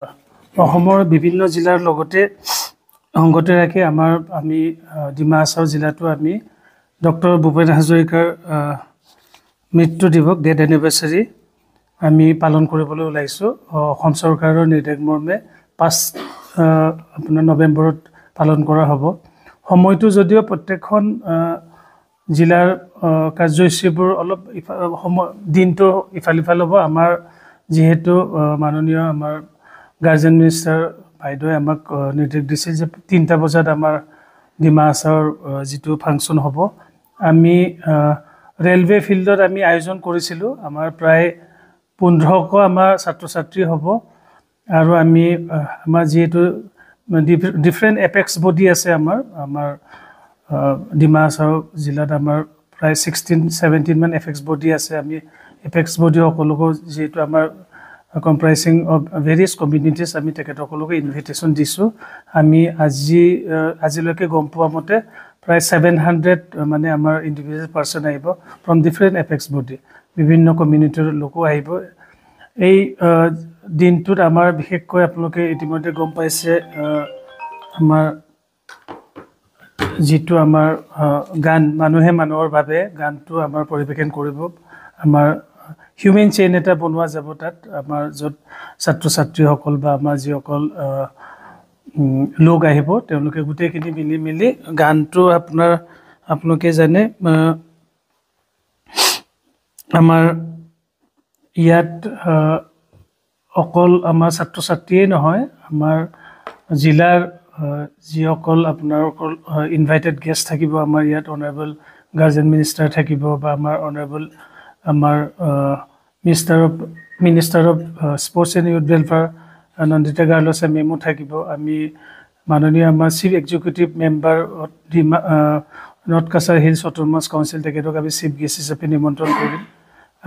অসমৰ বিভিন্ন জিলাৰ লগতে সংগতি ৰাখি আমি ডিমা হাছাও জিলাতো আমি ডক্টৰ ভূপেন হাজৰিকাৰ মৃত্যু দিৱস ডেথ এনিভাৰ্চাৰী আমি পালন কৰিবলৈ ওলাইছোঁ। অসম চৰকাৰৰ নিৰ্দেশ মৰ্মে 5 আপোনাৰ নৱেম্বৰত পালন কৰা হ'ব। সময়টো যদিও প্ৰত্যেকখন জিলাৰ কাৰ্যসূচীবোৰ অলপ দিনটো ইফাল হ'ব। আমাৰ যিহেতু মাননীয় আমাৰ গাৰ্জেন মিনিষ্টাৰ বাইদেৱে আমাক নিৰ্দেশ দিছিল যে 3টা বজাত আমাৰ ডিমা হাছাওৰ যিটো ফাংচন হ'ব, আমি ৰেলৱে ফিল্ডত আমি আয়োজন কৰিছিলোঁ। আমাৰ প্ৰায় 1500 আমাৰ ছাত্ৰ ছাত্ৰী হ'ব আৰু আমাৰ যিহেতু ডিফাৰেণ্ট এপেক্স বডি আছে আমাৰ ডিমা হাছাও জিলাত আমাৰ প্ৰায় 16-17 মান এপেক্স বডি আছে। আমি এপেক্স বডি সকলোকো যিহেতু আমাৰ কম্প্ৰাইজিং অফ ভেৰিয়াছ কমিউনিটিজ আমি তেখেতসকলক ইনভিটেশ্যন দিছোঁ। আমি আজিলৈকে গম পোৱা মতে প্ৰায় 700 মানে আমাৰ ইণ্ডিভিজুৱেল পাৰ্চন আহিব ফ্ৰম ডিফাৰেণ্ট এপেক্স বডি, বিভিন্ন কমিউনিটিৰ লোকো আহিব। এই দিনটোত আমাৰ বিশেষকৈ আপোনালোকে ইতিমধ্যে গম পাইছে আমাৰ যিটো আমাৰ গান মানুহে মানুহৰ বাবে গানটো আমাৰ পৰিৱেশন কৰিব। আমাৰ হিউমেন চেইন এটা বনোৱা যাব তাত, আমাৰ য'ত ছাত্ৰ ছাত্ৰীসকল বা আমাৰ যিসকল লোক আহিব তেওঁলোকে গোটেইখিনি মিলি গানটো আপোনালোকে জানে আমাৰ ইয়াত অকল আমাৰ ছাত্ৰ ছাত্ৰীয়ে নহয়, আমাৰ জিলাৰ যিসকল আপোনালোকৰ ইনভাইটেড গেষ্ট থাকিব, আমাৰ ইয়াত অনাৰেবল গাৰ্জেন মিনিষ্টাৰ থাকিব বা আমাৰ অনাৰেবল আমাৰ minister of sports and youth welfare Nandita গাৰ্লছে মেমো থাকিব। আমি মাননীয় আমাৰ chief executive member north Cachar hills autonomous council তেখেতক আমি চিফ গেষ্ট হিচাপে নিমন্ত্ৰণ কৰিম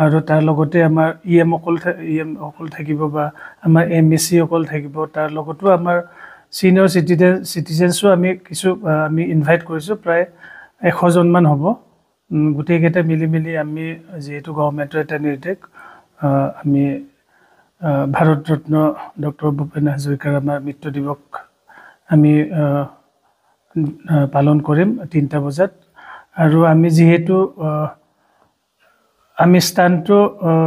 আৰু তাৰ লগতে আমাৰ EM সকল থাকিব বা আমাৰ MEC সকল থাকিব। তাৰ লগতো আমাৰ ছিনিয়ৰ চিটিজেনছো আমি ইনভাইট কৰিছোঁ, প্ৰায় 100 জনমান হ'ব। গোটেইকেইটা মিলি আমি যিহেতু গভৰ্ণমেণ্টৰ এটা নিৰ্দেশ, আমি ভাৰত ৰত্ন ডক্টৰ ভূপেন হাজৰিকাৰ আমাৰ মৃত্যু দিৱস আমি পালন কৰিম 3টা বজাত। আৰু আমি যিহেতু আমি স্থানটো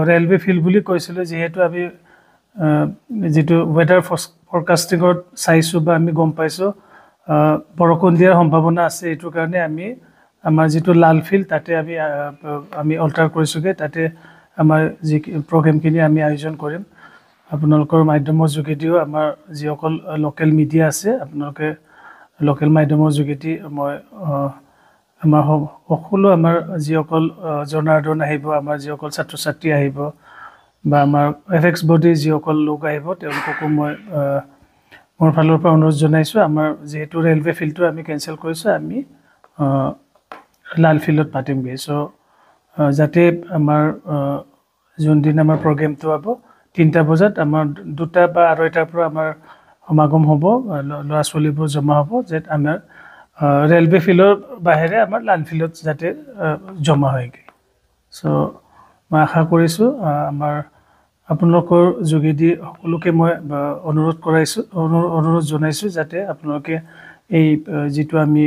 ৰেলৱে ফিল্ড বুলি কৈছিলোঁ, যিহেতু আমি যিটো ৱেডাৰ ফৰকাষ্টিঙত চাইছোঁ বা আমি গম পাইছোঁ বৰষুণ দিয়াৰ সম্ভাৱনা আছে। এইটো কাৰণে আমাৰ যিটো লাল ফিল্ড তাতে আমি অল্টাৰ কৰিছোঁগৈ, তাতে আমাৰ যি প্ৰগ্ৰেমখিনি আমি আয়োজন কৰিম। আপোনালোকৰ মাধ্যমৰ যোগেদিও আমাৰ যিসকল লোকেল মিডিয়া আছে, আপোনালোকে লোকেল মাধ্যমৰ যোগেদি মই আমাৰ সকলো আমাৰ যিসকল জনাৰ্দন আহিব, আমাৰ যিসকল ছাত্ৰ ছাত্ৰী আহিব বা আমাৰ এপেক্স বডিৰ যিসকল লোক আহিব তেওঁলোককো মই মোৰ ফালৰ পৰা অনুৰোধ জনাইছোঁ। আমাৰ যিহেতু ৰেলৱে ফিল্ডটো আমি কেঞ্চেল কৰিছোঁ, আমি লাল ফিল্ডত পাতিমগৈ। চ' যাতে আমাৰ যোনদিন আমাৰ প্ৰগ্ৰেমটো হ'ব 3টা বজাত আমাৰ 2টা বা 2:30টাৰ পৰা আমাৰ সমাগম হ'ব, ল'ৰা ছোৱালীবোৰ জমা হ'ব, যাতে আমাৰ ৰেলৱে ফিল্ডৰ বাহিৰে আমাৰ লাল ফিল্ডত যাতে জমা হয়গৈ। চ' মই আশা কৰিছোঁ আপোনালোকৰ যোগেদি সকলোকে মই অনুৰোধ জনাইছোঁ যাতে আপোনালোকে এই যিটো আমি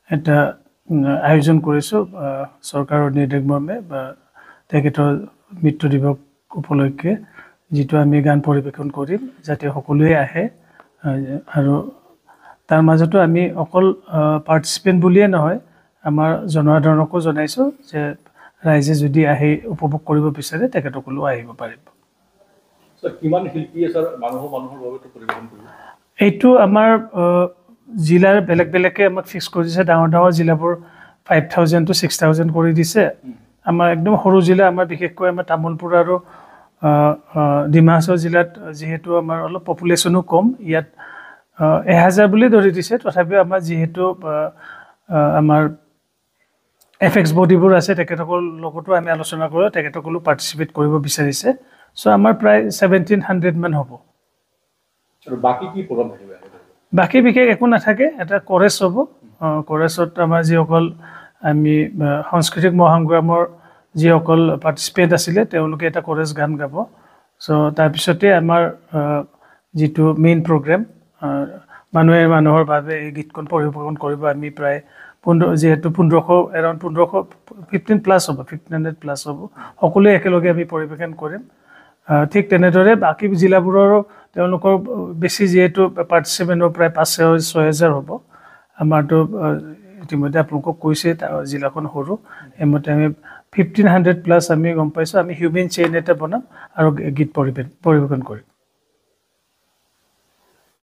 এটা আয়োজন কৰিছোঁ চৰকাৰৰ নিৰ্দেশ মৰ্মে বা তেখেতৰ মৃত্যু দিৱস উপলক্ষে যিটো আমি গান পৰিৱেশন কৰিম, যাতে সকলোৱে আহে। আৰু তাৰ মাজতো আমি অকল পাৰ্টিচিপেণ্ট বুলিয়ে নহয়, আমাৰ জনসাধাৰণকো জনাইছোঁ যে ৰাইজে যদি আহি উপভোগ কৰিব বিচাৰে তেখেতসকলেও আহিব পাৰিব। কিমান শিল্পী আছে মানুহৰ বাবে পৰিৱেশন কৰিব? এইটো আমাৰ জিলাৰ বেলেগকৈ আমাক ফিক্স কৰি দিছে। ডাঙৰ জিলাবোৰ 5000 to 6000 কৰি দিছে। আমাৰ একদম সৰু জিলা, আমাৰ বিশেষকৈ আমাৰ তামোলপুৰ আৰু ডিমা হাছাও জিলাত যিহেতু আমাৰ অলপ পপুলেশ্যনো কম, ইয়াত 1000 বুলি ধৰি দিছে। তথাপিও আমাৰ যিহেতু আমাৰ এপেক্স বডিবোৰ আছে, তেখেতসকলৰ লগতো আমি আলোচনা কৰোঁ, তেখেতসকলো পাৰ্টিচিপেট কৰিব বিচাৰিছে। চ' আমাৰ প্ৰায় 1700 মান হ'ব। বাকী কি প্ৰগ্ৰাম থাকিব? বাকী বিশেষ একো নাথাকে, এটা কৰেছ হ'ব। কৰেছত আমাৰ যিসকল আমি সাংস্কৃতিক মহাসংগ্ৰামৰ যিসকল পাৰ্টিচিপেণ্ট আছিলে তেওঁলোকে এটা কৰেছ গান গাব। চ' তাৰপিছতে আমাৰ যিটো মেইন প্ৰগ্ৰেম মানুহে মানুহৰ বাবে এই গীতখন পৰিৱেশন কৰিব আমি প্ৰায় যিহেতু 1500 এৰাউণ্ড 1515 হ'ব 1500+ হ'ব সকলোৱে একেলগে আমি পৰিৱেশন কৰিম ঠিক তেনেদৰে বাকী জিলাবোৰৰো তেওঁলোকৰ বেছি যিহেতু পাৰ্টিচিপেণ্টৰ প্ৰায় 500-6000 হ'ব আমাৰতো ইতিমধ্যে আপোনালোকক কৈছে জিলাখন সৰু এমতে আমি 1500+ আমি গম পাইছোঁ আমি হিউমেন চেইন এটা বনাম আৰু গীত পৰিৱেশন কৰিম